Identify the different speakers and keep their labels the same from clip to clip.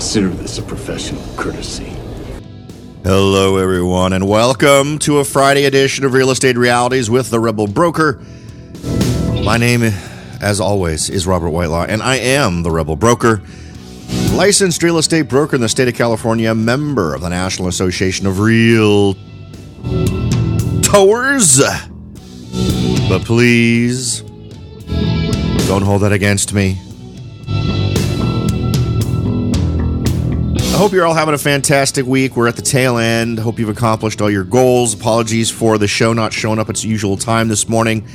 Speaker 1: consider this a professional courtesy.
Speaker 2: Hello, everyone, and welcome to a Friday edition of Real Estate Realities with the Rebel Broker. My name, as always, is Robert Whitelaw, and I am the Rebel Broker, licensed real estate broker in the state of California, member of the National Association of Realtors. But please, don't hold that against me. I hope you're all having a fantastic week. We're at the tail end. Hope you've accomplished all your goals. Apologies for the show not showing up at its usual time this morning.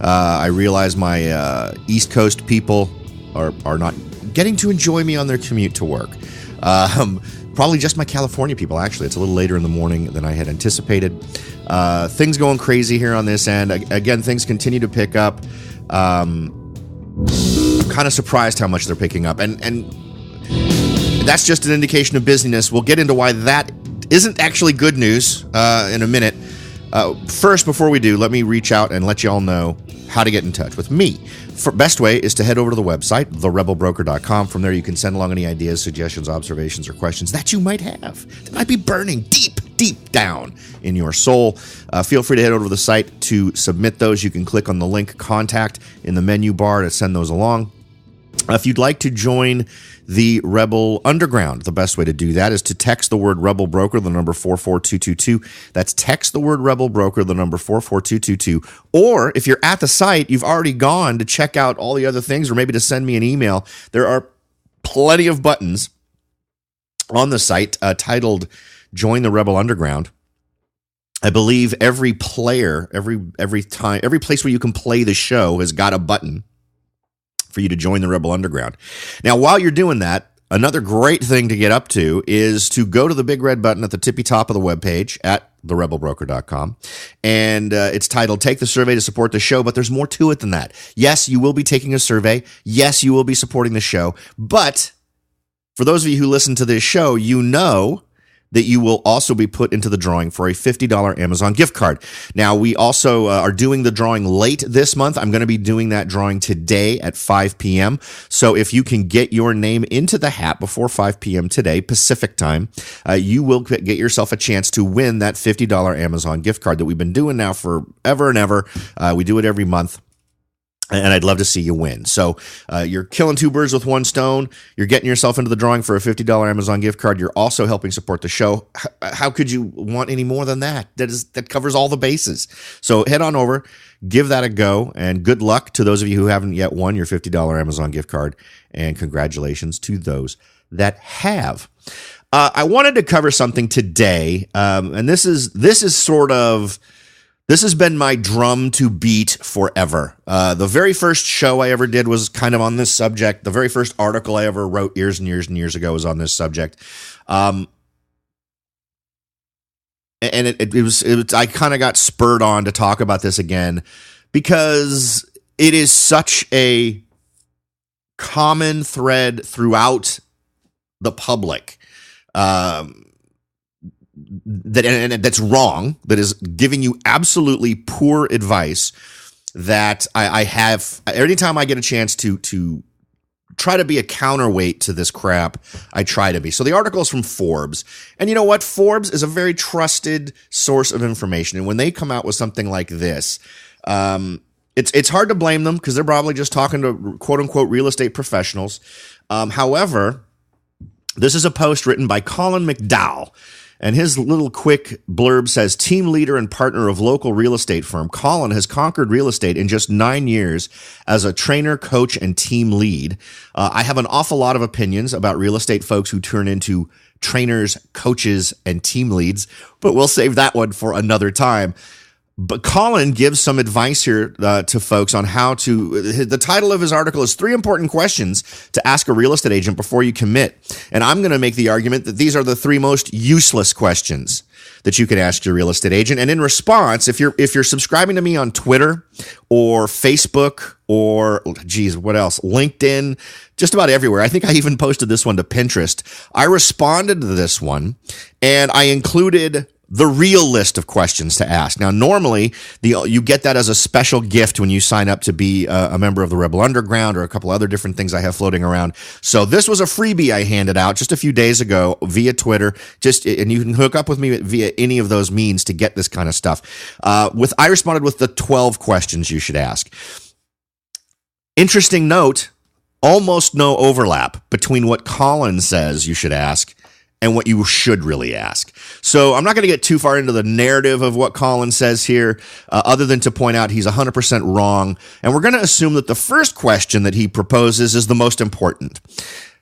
Speaker 2: I realize my East Coast people are not getting to enjoy me on their commute to work. Probably just my California people, actually. It's a little later in the morning than I had anticipated. Things going crazy here on this end. Again, things continue to pick up. Kind of surprised how much they're picking up. And that's just an indication of busyness. We'll get into why that isn't actually good news in a minute. First, before we do, let me reach out and let you all know how to get in touch with me. Best way is to head over to the website, therebelbroker.com. From there, you can send along any ideas, suggestions, observations, or questions that you might have that might be burning deep down in your soul. Feel free to head over to the site to submit those. You can click on the link Contact in the menu bar to send those along. If you'd like to join the Rebel Underground, the best way to do that is to text the word Rebel Broker, the number 44222. That's text the word Rebel Broker, the number 44222. Or if you're at the site, you've already gone to check out all the other things, or maybe to send me an email. There are plenty of buttons on the site titled Join the Rebel Underground. I believe every player, every place where you can play the show has got a button for you to join the Rebel Underground. Now, while you're doing that, another great thing to get up to is to go to the big red button at the tippy top of the webpage at therebelbroker.com. And it's titled Take the Survey to Support the Show, but there's more to it than that. Yes, you will be taking a survey. Yes, you will be supporting the show. But for those of you who listen to this show, you know that you will also be put into the drawing for a $50 Amazon gift card. Now, we also are doing the drawing late this month. I'm going to be doing that drawing today at 5 p.m. So if you can get your name into the hat before 5 p.m. today, Pacific time, you will get yourself a chance to win that $50 Amazon gift card that we've been doing now forever and ever. We do it every month. And I'd love to see you win. So you're killing two birds with one stone. You're getting yourself into the drawing for a $50 Amazon gift card. You're also helping support the show. How could you want any more than that? That covers all the bases. So head on over, give that a go, and good luck to those of you who haven't yet won your $50 Amazon gift card. And congratulations to those that have. I wanted to cover something today, and this has been my drum to beat forever. The very first show I ever did was kind of on this subject. The very first article I ever wrote years and years and years ago was on this subject. And it was I kind of got spurred on to talk about this again because it is such a common thread throughout the public. That's wrong, that is giving you absolutely poor advice that I have. Anytime I get a chance to try to be a counterweight to this crap, I try to be. So the article is from Forbes. And you know what? Forbes is a very trusted source of information. And when they come out with something like this, it's hard to blame them because they're probably just talking to quote unquote real estate professionals. However, this is a post written by Colin McDowell. And his little quick blurb says, team leader and partner of local real estate firm, Colin has conquered real estate in just 9 years as a trainer, coach, and team lead. I have an awful lot of opinions about real estate folks who turn into trainers, coaches, and team leads, but we'll save that one for another time. But Colin gives some advice here to folks on how to. The title of his article is 3 Important Questions to Ask a Real Estate Agent Before You Commit. And I'm going to make the argument that these are the 3 most useless questions that you can ask your real estate agent. And in response, if you're subscribing to me on Twitter or Facebook or, what else? LinkedIn, just about everywhere. I think I even posted this one to Pinterest. I responded to this one and I included the real list of questions to ask. Now, normally, you get that as a special gift when you sign up to be a member of the Rebel Underground or a couple other different things I have floating around. So this was a freebie I handed out just a few days ago via Twitter. And you can hook up with me via any of those means to get this kind of stuff. I responded with the 12 questions you should ask. Interesting note, almost no overlap between what Colin says you should ask and what you should really ask. So I'm not going to get too far into the narrative of what Colin says here, other than to point out he's 100% wrong. And we're going to assume that the first question that he proposes is the most important.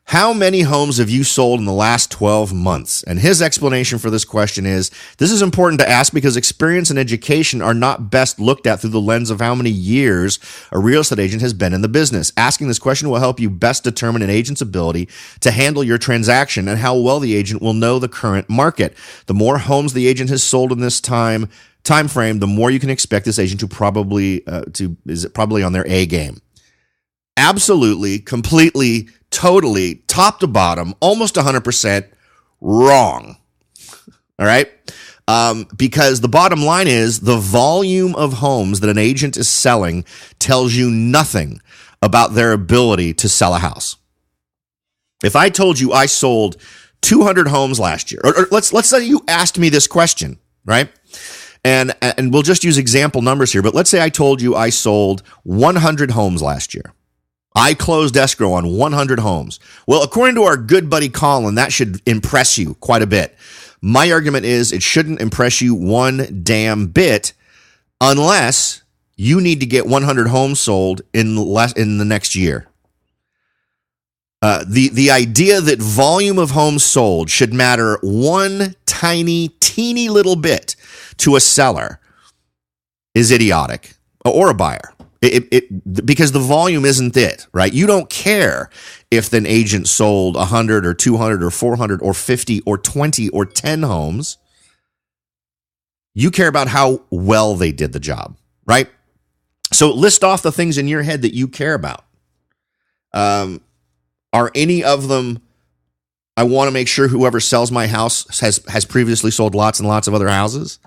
Speaker 2: How many homes have you sold in the last 12 months? And his explanation for this question is, this is important to ask because experience and education are not best looked at through the lens of how many years a real estate agent has been in the business. Asking this question will help you best determine an agent's ability to handle your transaction and how well the agent will know the current market. The more homes the agent has sold in this time frame, the more you can expect this agent to probably on their A game. Absolutely, completely, totally, top to bottom, almost 100% wrong. All right? Because the bottom line is the volume of homes that an agent is selling tells you nothing about their ability to sell a house. If I told you I sold 200 homes last year, or let's say you asked me this question, right? And we'll just use example numbers here, but let's say I told you I sold 100 homes last year. I closed escrow on 100 homes. Well, according to our good buddy Colin, that should impress you quite a bit. My argument is it shouldn't impress you one damn bit unless you need to get 100 homes sold in the next year. The idea that volume of homes sold should matter one teeny little bit to a seller is idiotic, or a buyer. Because the volume isn't it, right? You don't care if an agent sold 100 or 200 or 400 or 50 or 20 or 10 homes. You care about how well they did the job, right? So list off the things in your head that you care about. Are any of them, I want to make sure whoever sells my house has previously sold lots and lots of other houses?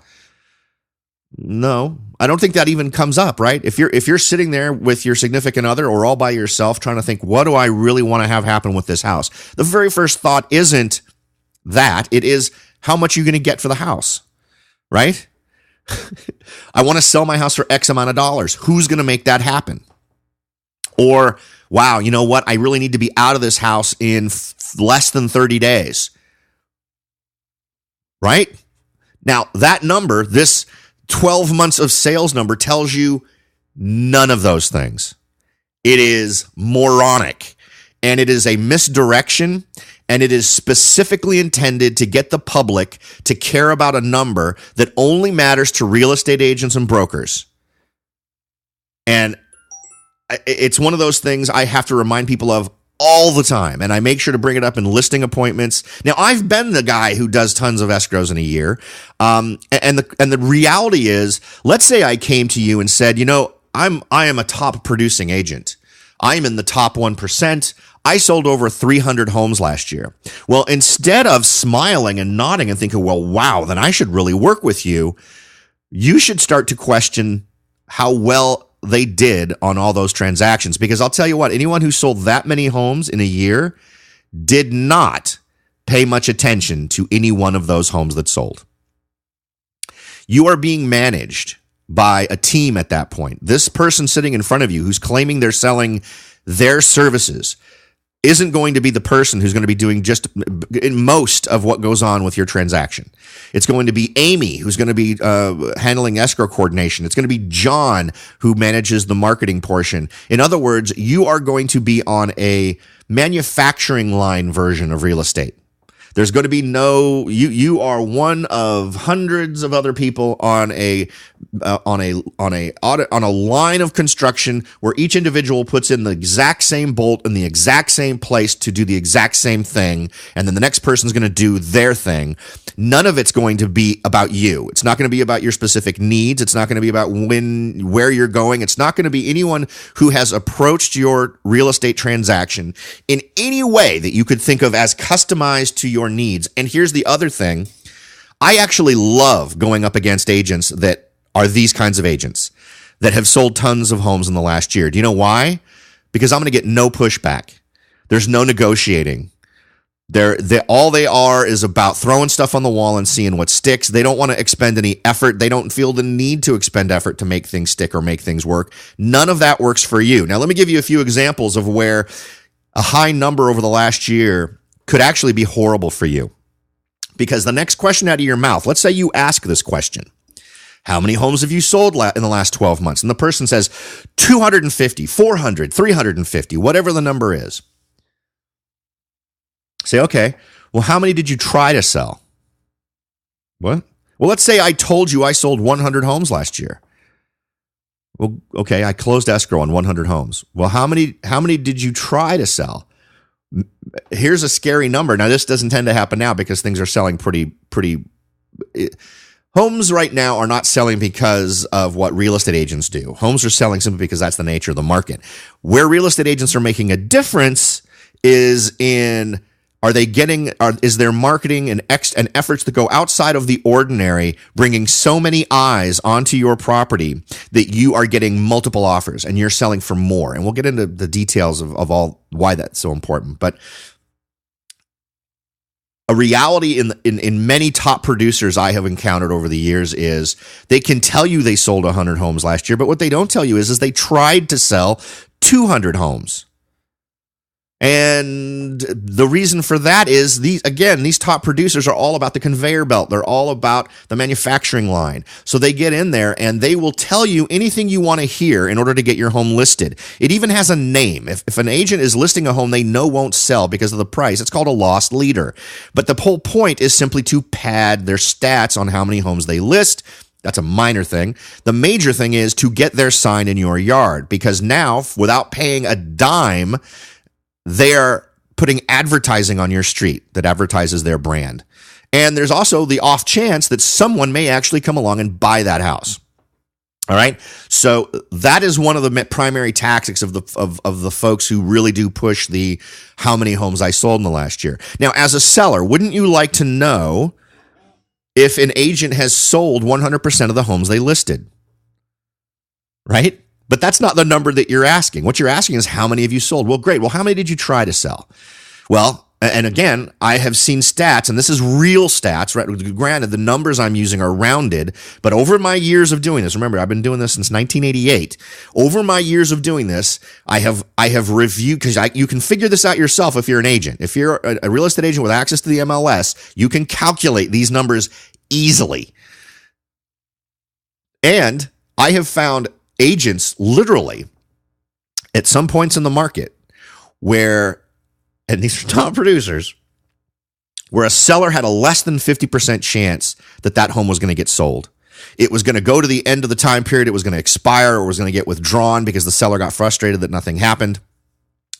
Speaker 2: No, I don't think that even comes up, right? If you're sitting there with your significant other or all by yourself trying to think, what do I really want to have happen with this house? The very first thought isn't that. It is, how much are you going to get for the house, right? I want to sell my house for X amount of dollars. Who's going to make that happen? Or, wow, you know what? I really need to be out of this house in less than 30 days, right? Now, that number, this 12 months of sales number, tells you none of those things. It is moronic, and it is a misdirection, and it is specifically intended to get the public to care about a number that only matters to real estate agents and brokers. And it's one of those things I have to remind people of all the time, and I make sure to bring it up in listing appointments. Now, I've been the guy who does tons of escrows in a year, and the reality is, let's say I came to you and said, you know, I am a top producing agent. I'm in the top 1%. I sold over 300 homes last year. Well, instead of smiling and nodding and thinking, well, wow, then I should really work with you, you should start to question how well they did on all those transactions. Because I'll tell you what, anyone who sold that many homes in a year did not pay much attention to any one of those homes that sold. You are being managed by a team at that point. This person sitting in front of you who's claiming they're selling their services isn't going to be the person who's going to be doing just most of what goes on with your transaction. It's going to be Amy, who's going to be handling escrow coordination. It's going to be John, who manages the marketing portion. In other words, you are going to be on a manufacturing line version of real estate. There's going to be you are one of hundreds of other people on a line of construction where each individual puts in the exact same bolt in the exact same place to do the exact same thing, and then the next person's going to do their thing. None of it's going to be about you. It's not going to be about your specific needs. It's not going to be about where you're going. It's not going to be anyone who has approached your real estate transaction in any way that you could think of as customized to your needs. And here's the other thing. I actually love going up against agents that are these kinds of agents that have sold tons of homes in the last year. Do you know why? Because I'm going to get no pushback. There's no negotiating. All they are is about throwing stuff on the wall and seeing what sticks. They don't want to expend any effort. They don't feel the need to expend effort to make things stick or make things work. None of that works for you. Now, let me give you a few examples of where a high number over the last year could actually be horrible for you. Because the next question out of your mouth, let's say you ask this question: how many homes have you sold in the last 12 months? And the person says 250, 400, 350, whatever the number is. Say, okay, well, how many did you try to sell? What? Well, let's say I told you I sold 100 homes last year. Well, okay, I closed escrow on 100 homes. Well, how many did you try to sell? Here's a scary number. Now, this doesn't tend to happen now because things are selling pretty. Homes right now are not selling because of what real estate agents do. Homes are selling simply because that's the nature of the market. Where real estate agents are making a difference is in, is their marketing and efforts that go outside of the ordinary, bringing so many eyes onto your property that you are getting multiple offers and you're selling for more. And we'll get into the details of all why that's so important. But a reality in many top producers I have encountered over the years is they can tell you they sold 100 homes last year, but what they don't tell you is they tried to sell 200 homes. And the reason for that is these top producers are all about the conveyor belt. They're all about the manufacturing line. So they get in there and they will tell you anything you want to hear in order to get your home listed. It even has a name. If an agent is listing a home they know won't sell because of the price, it's called a loss leader. But the whole point is simply to pad their stats on how many homes they list. That's a minor thing. The major thing is to get their sign in your yard, because now, without paying a dime, they are putting advertising on your street that advertises their brand. And there's also the off chance that someone may actually come along and buy that house. All right. So that is one of the primary tactics of the folks who really do push the how many homes I sold in the last year. Now, as a seller, wouldn't you like to know if an agent has sold 100% of the homes they listed? Right? But that's not the number that you're asking. What you're asking is, how many have you sold? Well, great. Well, how many did you try to sell? Well, and again, I have seen stats, and this is real stats, right? Granted, the numbers I'm using are rounded, but over my years of doing this, remember, I've been doing this since 1988. Over my years of doing this, I have reviewed, because you can figure this out yourself if you're an agent. If you're a real estate agent with access to the MLS, you can calculate these numbers easily. And I have found agents literally at some points in the market where, and these are top producers, where a seller had a less than 50% chance that that home was going to get sold. It was going to go to the end of the time period. It was going to expire, or was going to get withdrawn because the seller got frustrated that nothing happened.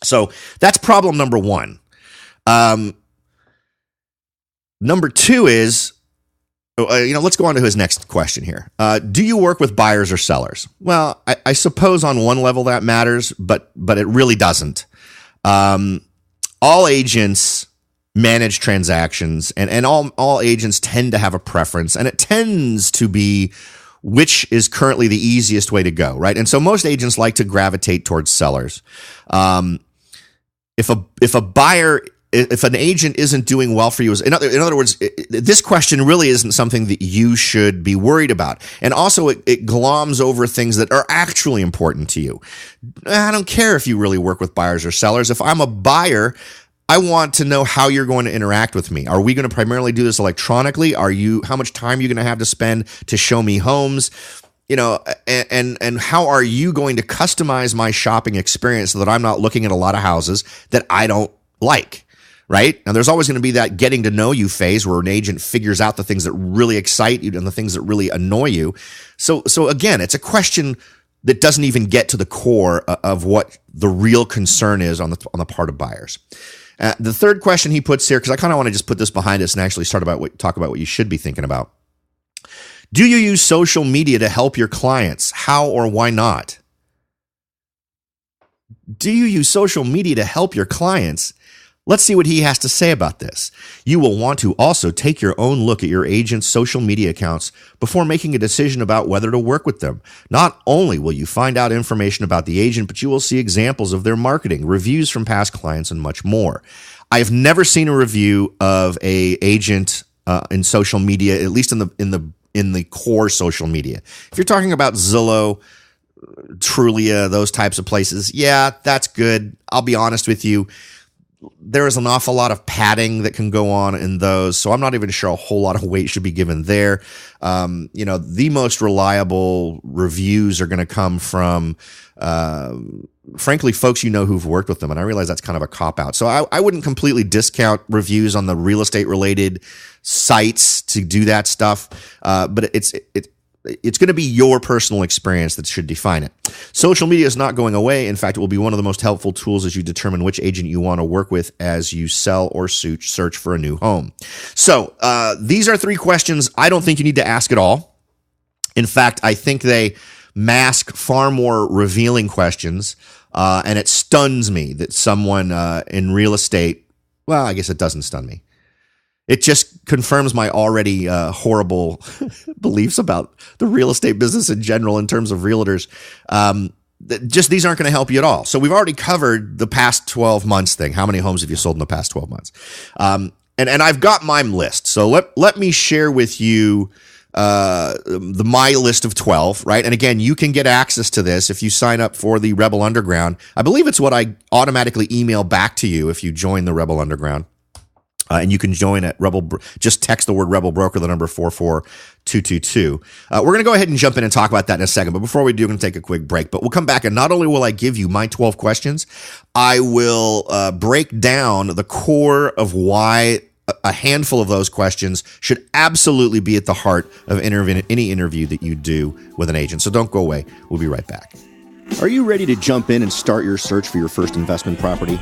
Speaker 2: So that's problem number one. Number two is, let's go on to his next question here. Do you work with buyers or sellers? Well, I suppose on one level that matters, but it really doesn't. All agents manage transactions, and all agents tend to have a preference, and it tends to be which is currently the easiest way to go, right? And so most agents like to gravitate towards sellers. If an agent isn't doing well for you, in other words, this question really isn't something that you should be worried about. And also, it gloms over things that are actually important to you. I don't care if you really work with buyers or sellers. If I'm a buyer, I want to know how you're going to interact with me. Are we going to primarily do this electronically? How much time are you going to have to spend to show me homes? And how are you going to customize my shopping experience so that I'm not looking at a lot of houses that I don't like? Right? Now, there's always going to be that getting to know you phase where an agent figures out the things that really excite you and the things that really annoy you. So again, it's a question that doesn't even get to the core of what the real concern is on the part of buyers. The third question he puts here, because I kind of want to just put this behind us and actually talk about what you should be thinking about. Do you use social media to help your clients? How or why not? Do you use social media to help your clients? Let's see what he has to say about this. You will want to also take your own look at your agent's social media accounts before making a decision about whether to work with them. Not only will you find out information about the agent, but you will see examples of their marketing, reviews from past clients, and much more. I have never seen a review of a agent in social media, at least in the core social media. If you're talking about Zillow, Trulia, those types of places, yeah, that's good. I'll be honest with you. There is an awful lot of padding that can go on in those, so I'm not even sure a whole lot of weight should be given there. The most reliable reviews are going to come from, frankly, folks who've worked with them, and I realize that's kind of a cop-out. So I wouldn't completely discount reviews on the real estate-related sites to do that stuff, but it's going to be your personal experience that should define it. Social media is not going away. In fact, it will be one of the most helpful tools as you determine which agent you want to work with as you sell or search for a new home. So these are 3 questions I don't think you need to ask at all. In fact, I think they mask far more revealing questions, and it stuns me that someone in real estate, well, I guess it doesn't stun me. It just confirms my already horrible beliefs about the real estate business in general in terms of realtors. Just these aren't going to help you at all. So we've already covered the past 12 months thing. How many homes have you sold in the past 12 months? And I've got my list. So let me share with you my list of 12, right? And again, you can get access to this if you sign up for the Rebel Underground. I believe it's what I automatically email back to you if you join the Rebel Underground. And you can join at just text the word Rebel Broker, the number 44222. We're going to go ahead and jump in and talk about that in a second. But before we do, we're going to take a quick break. But we'll come back, and not only will I give you my 12 questions, I will break down the core of why a handful of those questions should absolutely be at the heart of any interview that you do with an agent. So don't go away. We'll be right back.
Speaker 3: Are you ready to jump in and start your search for your first investment property?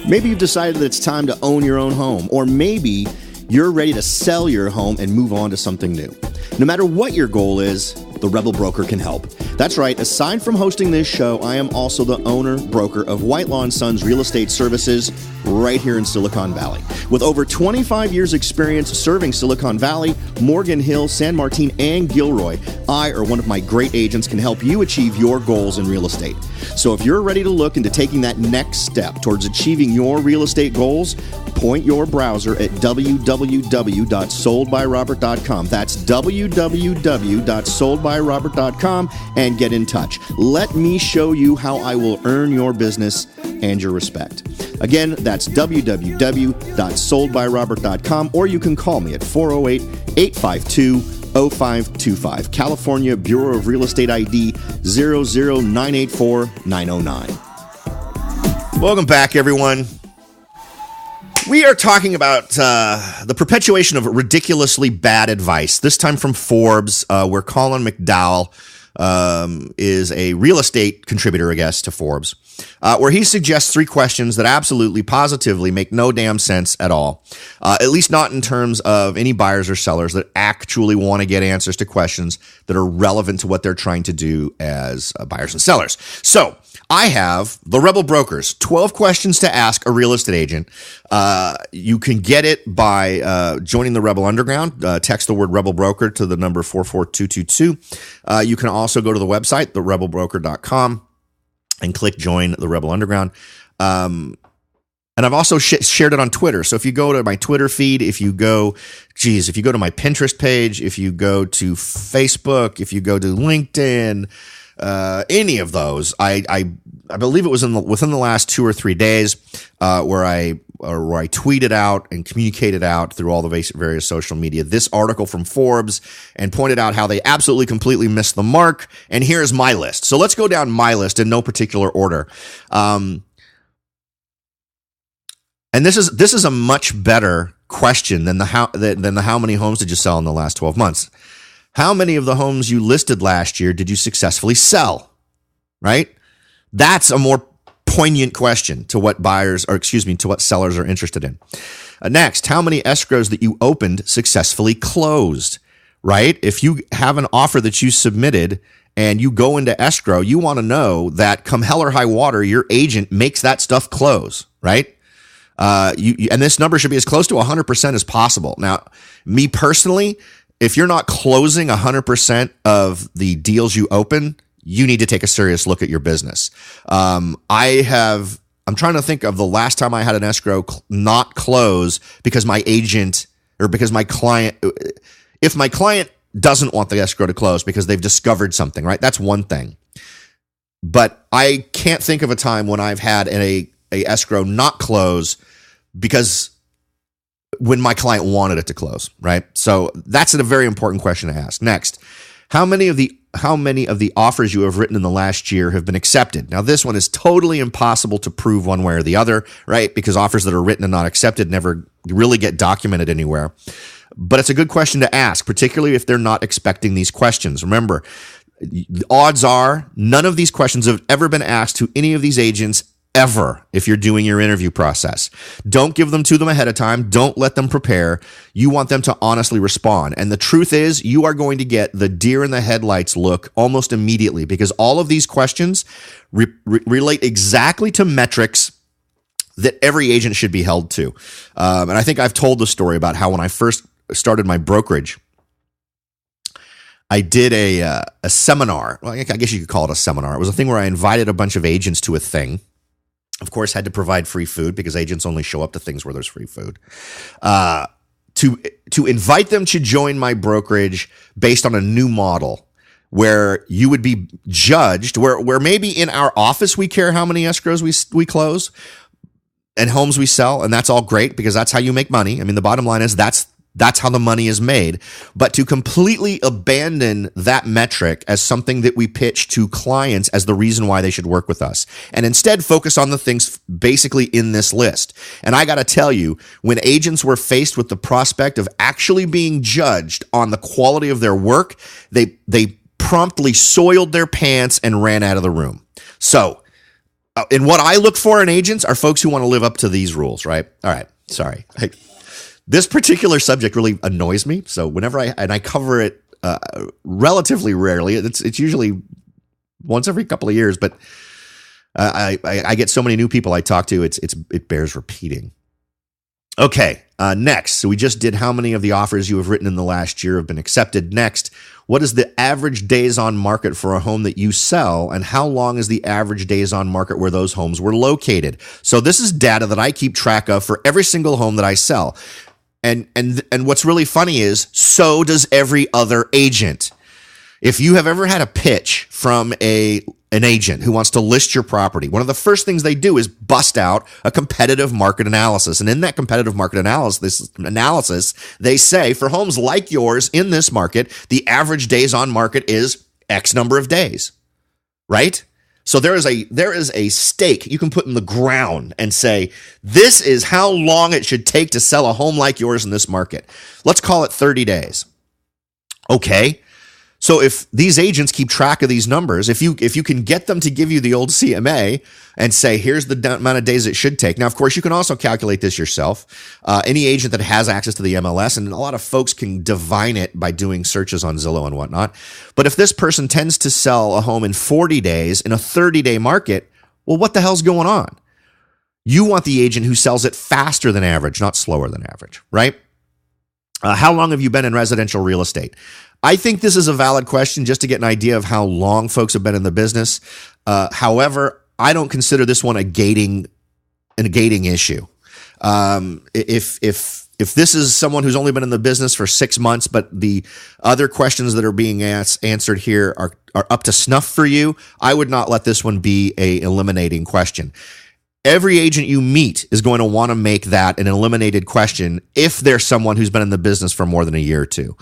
Speaker 3: Maybe you've decided that it's time to own your own home, or maybe you're ready to sell your home and move on to something new. No matter what your goal is, the Rebel Broker can help. That's right, aside from hosting this show, I am also the owner, broker of Whitelaw & Sons Real Estate Services right here in Silicon Valley. With over 25 years experience serving Silicon Valley, Morgan Hill, San Martin, and Gilroy, I or one of my great agents can help you achieve your goals in real estate. So if you're ready to look into taking that next step towards achieving your real estate goals, point your browser at www.soldbyrobert.com. That's www.soldbyrobert.com and get in touch. Let me show you how I will earn your business and your respect. Again, that's www.soldbyrobert.com, or you can call me at 408-852-0525. California Bureau of Real Estate ID 00984-909.
Speaker 2: Welcome back, everyone. We are talking about the perpetuation of ridiculously bad advice, this time from Forbes, where Colin McDowell is a real estate contributor, I guess, to Forbes, where he suggests 3 questions that absolutely, positively make no damn sense at all, at least not in terms of any buyers or sellers that actually want to get answers to questions that are relevant to what they're trying to do as buyers and sellers. So I have the Rebel Brokers, 12 questions to ask a real estate agent. You can get it by joining the Rebel Underground. Text the word Rebel Broker to the number 44222. You can also go to the website, therebelbroker.com, and click Join the Rebel Underground. And I've also shared it on Twitter. So if you go to my Twitter feed, if you go to my Pinterest page, if you go to Facebook, if you go to LinkedIn, any of those, I believe it was within the last 2 or 3 days, where I tweeted out and communicated out through all the various social media this article from Forbes and pointed out how they absolutely completely missed the mark. And here's my list. So let's go down my list in no particular order. And this is a much better question than the how many homes did you sell in the last 12 months? How many of the homes you listed last year did you successfully sell? Right? That's a more poignant question to what sellers are interested in. Next, how many escrows that you opened successfully closed? Right? If you have an offer that you submitted and you go into escrow, you want to know that come hell or high water, your agent makes that stuff close, right? And this number should be as close to 100% as possible. Now, me personally, if you're not closing 100% of the deals you open, you need to take a serious look at your business. I'm trying to think of the last time I had an escrow not close because my agent or because my client, if my client doesn't want the escrow to close because they've discovered something, right? That's one thing. But I can't think of a time when I've had a escrow not close because when my client wanted it to close, right? So that's a very important question to ask. Next, how many of the offers you have written in the last year have been accepted? Now, this one is totally impossible to prove one way or the other, right? Because offers that are written and not accepted never really get documented anywhere. But it's a good question to ask, particularly if they're not expecting these questions. Remember, the odds are none of these questions have ever been asked to any of these agents ever if you're doing your interview process. Don't give them to them ahead of time. Don't let them prepare. You want them to honestly respond. And the truth is, you are going to get the deer in the headlights look almost immediately because all of these questions relate exactly to metrics that every agent should be held to. And I think I've told the story about how when I first started my brokerage, I did a seminar. Well, I guess you could call it a seminar. It was a thing where I invited a bunch of agents to a thing. Of course, had to provide free food because agents only show up to things where there's free food. To invite them to join my brokerage based on a new model where you would be judged, where maybe in our office we care how many escrows we close and homes we sell, and that's all great because that's how you make money. I mean, the bottom line is that's how the money is made. But to completely abandon that metric as something that we pitch to clients as the reason why they should work with us, and instead focus on the things basically in this list. And I got to tell you, when agents were faced with the prospect of actually being judged on the quality of their work, they promptly soiled their pants and ran out of the room. So, and what I look for in agents are folks who want to live up to these rules, right? All right. Sorry. This particular subject really annoys me. So whenever I cover it relatively rarely, it's usually once every couple of years, but I get so many new people I talk to, it bears repeating. Okay, next. So we just did how many of the offers you have written in the last year have been accepted. Next, what is the average days on market for a home that you sell, and how long is the average days on market where those homes were located? So this is data that I keep track of for every single home that I sell. And what's really funny is, so does every other agent. If you have ever had a pitch from an agent who wants to list your property, one of the first things they do is bust out a competitive market analysis. And in that competitive market analysis, they say for homes like yours in this market, the average days on market is X number of days, right? So there is a stake you can put in the ground and say, this is how long it should take to sell a home like yours in this market. Let's call it 30 days. Okay. So if these agents keep track of these numbers, if you can get them to give you the old CMA and say, here's the amount of days it should take. Now, of course, you can also calculate this yourself. Any agent that has access to the MLS, and a lot of folks can divine it by doing searches on Zillow and whatnot. But if this person tends to sell a home in 40 days in a 30-day market, well, what the hell's going on? You want the agent who sells it faster than average, not slower than average, right? How long have you been in residential real estate? I think this is a valid question just to get an idea of how long folks have been in the business. However, I don't consider this one a gating issue. If this is someone who's only been in the business for 6 months, but the other questions that are being answered here are up to snuff for you, I would not let this one be a eliminating question. Every agent you meet is going to want to make that an eliminated question if there's someone who's been in the business for more than a year or two.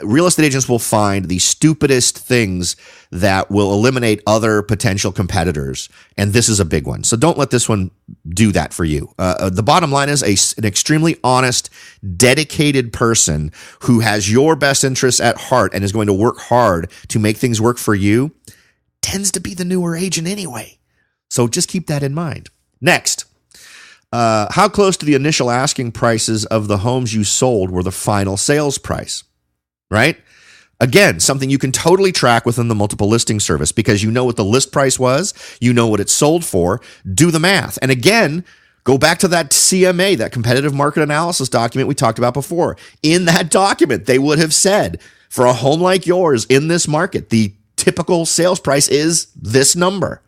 Speaker 2: Real estate agents will find the stupidest things that will eliminate other potential competitors, and this is a big one. So don't let this one do that for you. The bottom line is an extremely honest, dedicated person who has your best interests at heart and is going to work hard to make things work for you tends to be the newer agent anyway. So just keep that in mind. Next, how close to the initial asking prices of the homes you sold were the final sales price, right? Again, something you can totally track within the multiple listing service because you know what the list price was, you know what it sold for, do the math. And again, Go back to that CMA, that competitive market analysis document we talked about before. In that document, they would have said, for a home like yours in this market, the typical sales price is this number.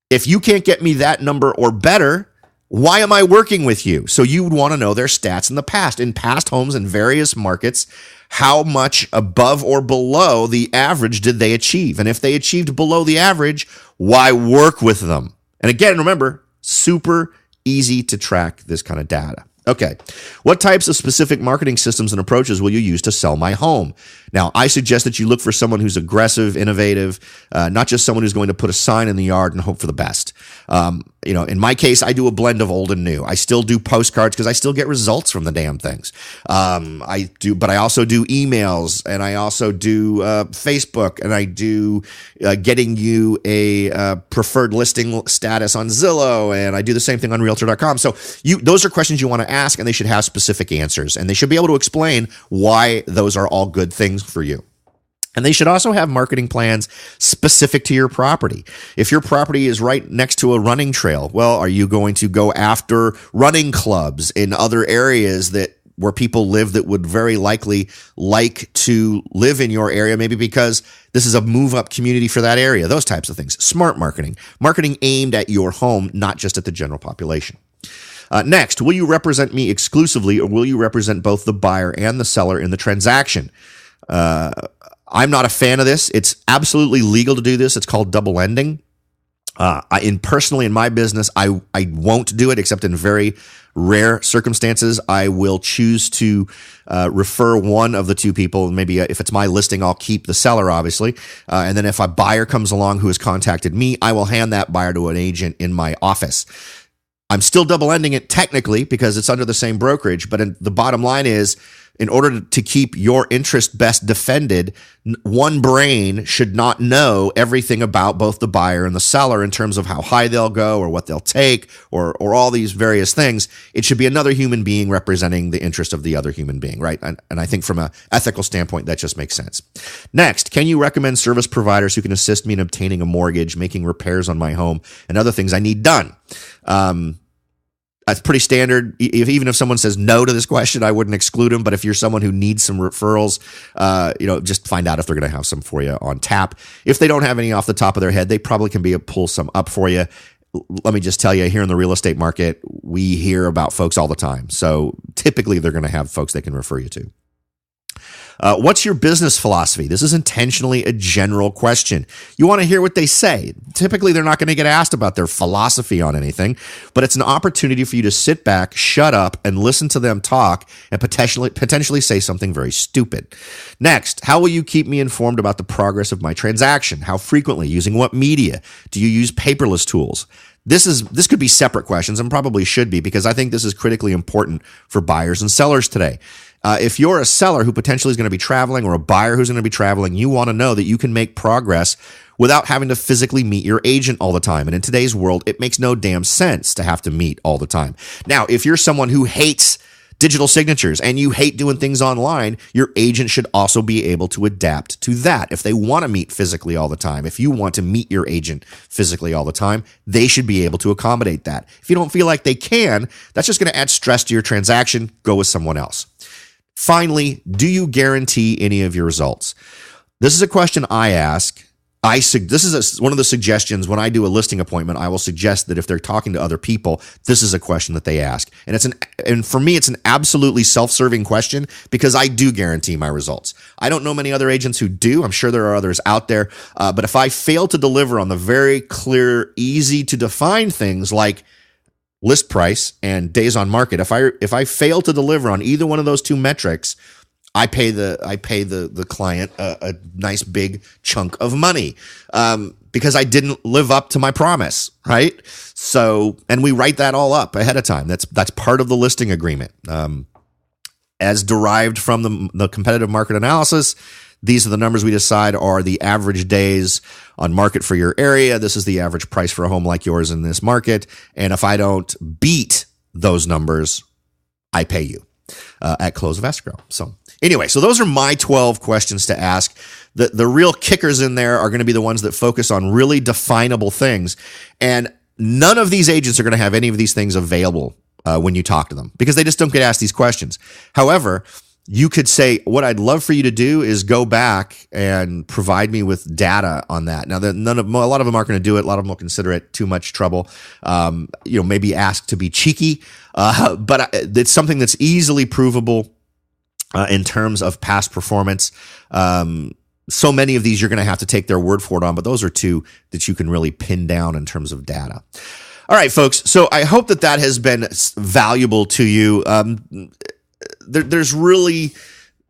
Speaker 2: If you can't get me that number or better, why am I working with you? So you would want to know their stats in the past. In past homes in various markets, how much above or below the average did they achieve? And if they achieved below the average, why work with them? And again, remember, super easy to track this kind of data. Okay, what types of specific marketing systems and approaches will you use to sell my home? Now, I suggest that you look for someone who's aggressive, innovative, not just someone who's going to put a sign in the yard and hope for the best. In my case, I do a blend of old and new. I still do postcards because I still get results from the damn things. But I also do emails, and I also do Facebook, and I do getting you a preferred listing status on Zillow, and I do the same thing on Realtor.com. So those are questions you want to ask, and they should have specific answers, and they should be able to explain why those are all good things for you. And they should also have marketing plans specific to your property. If your property is right next to a running trail, well, are you going to go after running clubs in other areas where people live that would very likely like to live in your area, maybe because this is a move-up community for that area, those types of things. Smart marketing aimed at your home, not just at the general population. Next, will you represent me exclusively, or will you represent both the buyer and the seller in the transaction? I'm not a fan of this. It's absolutely legal to do this. It's called double ending. Personally, in my business, I won't do it except in very rare circumstances. I will choose to refer one of the two people. Maybe if it's my listing, I'll keep the seller, obviously. And then if a buyer comes along who has contacted me, I will hand that buyer to an agent in my office. I'm still double ending it technically because it's under the same brokerage, but the bottom line is, in order to keep your interest best defended, one brain should not know everything about both the buyer and the seller in terms of how high they'll go or what they'll take or all these various things. It should be another human being representing the interest of the other human being, right? And I think from an ethical standpoint, that just makes sense. Next, can you recommend service providers who can assist me in obtaining a mortgage, making repairs on my home, and other things I need done? That's pretty standard. Even if someone says no to this question, I wouldn't exclude them. But if you're someone who needs some referrals, just find out if they're going to have some for you on tap. If they don't have any off the top of their head, they probably can pull some up for you. Let me just tell you, here in the real estate market, we hear about folks all the time. So typically they're going to have folks they can refer you to. What's your business philosophy? This is intentionally a general question. You want to hear what they say. Typically, they're not going to get asked about their philosophy on anything, but it's an opportunity for you to sit back, shut up, and listen to them talk and potentially say something very stupid. Next, how will you keep me informed about the progress of my transaction? How frequently? Using what media? Do you use paperless tools? This could be separate questions and probably should be, because I think this is critically important for buyers and sellers today. If you're a seller who potentially is going to be traveling or a buyer who's going to be traveling, you want to know that you can make progress without having to physically meet your agent all the time. And in today's world, it makes no damn sense to have to meet all the time. Now, if you're someone who hates digital signatures and you hate doing things online, your agent should also be able to adapt to that. If they want to meet physically all the time, if you want to meet your agent physically all the time, they should be able to accommodate that. If you don't feel like they can, that's just going to add stress to your transaction. Go with someone else. Finally, do you guarantee any of your results? This is a question I ask. This is one of the suggestions when I do a listing appointment. I will suggest that if they're talking to other people, this is a question that they ask. And for me, it's an absolutely self-serving question because I do guarantee my results. I don't know many other agents who do. I'm sure there are others out there. But if I fail to deliver on the very clear, easy to define things like list price and days on market, if I fail to deliver on either one of those two metrics, I pay the client a nice big chunk of money because I didn't live up to my promise, right? So, and we write that all up ahead of time. That's part of the listing agreement, as derived from the competitive market analysis. These are the numbers we decide are the average days on market for your area. This is the average price for a home like yours in this market. And if I don't beat those numbers, I pay you at close of escrow. So anyway, so those are my 12 questions to ask. The real kickers in there are going to be the ones that focus on really definable things. And none of these agents are going to have any of these things available when you talk to them because they just don't get asked these questions. However, you could say, what I'd love for you to do is go back and provide me with data on that. Now, a lot of them aren't going to do it. A lot of them will consider it too much trouble. Maybe ask to be cheeky, but it's something that's easily provable in terms of past performance. So many of these you're going to have to take their word for it on, but those are two that you can really pin down in terms of data. All right, folks. So I hope that has been valuable to you. There's really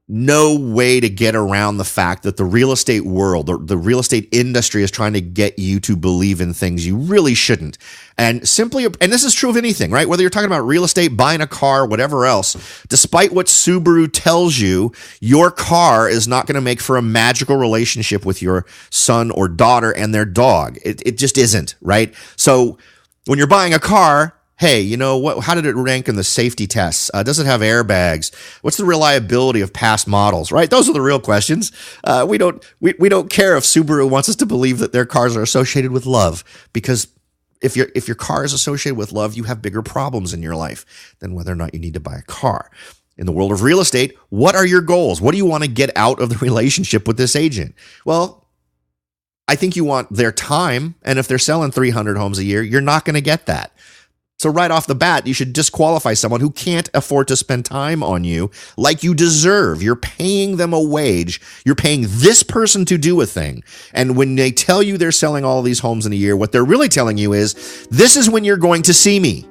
Speaker 2: no way to get around the fact that the real estate world, the real estate industry is trying to get you to believe in things you really shouldn't. And this is true of anything, right? Whether you're talking about real estate, buying a car, whatever else, despite what Subaru tells you, your car is not going to make for a magical relationship with your son or daughter and their dog. It just isn't, right? So when you're buying a car, hey, you know what? How did it rank in the safety tests? Does it have airbags? What's the reliability of past models? Right? Those are the real questions. We don't care if Subaru wants us to believe that their cars are associated with love, because if your car is associated with love, you have bigger problems in your life than whether or not you need to buy a car. In the world of real estate, what are your goals? What do you want to get out of the relationship with this agent? Well, I think you want their time, and if they're selling 300 homes a year, you're not going to get that. So right off the bat, you should disqualify someone who can't afford to spend time on you like you deserve. You're paying them a wage. You're paying this person to do a thing. And when they tell you they're selling all of these homes in a year, what they're really telling you is, this is when you're going to see me.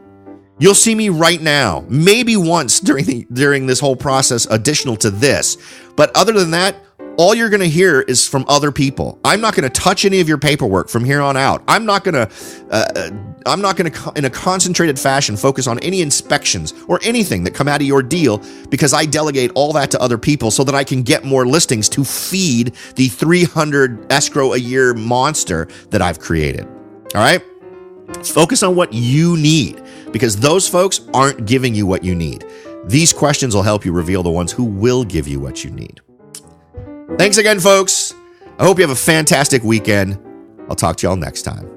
Speaker 2: You'll see me right now, maybe once during this whole process additional to this. But other than that, all you're going to hear is from other people. I'm not going to touch any of your paperwork from here on out. I'm not going to, in a concentrated fashion, focus on any inspections or anything that come out of your deal, because I delegate all that to other people so that I can get more listings to feed the 300 escrow a year monster that I've created. All right? Focus on what you need, because those folks aren't giving you what you need. These questions will help you reveal the ones who will give you what you need. Thanks again, folks. I hope you have a fantastic weekend. I'll talk to y'all next time.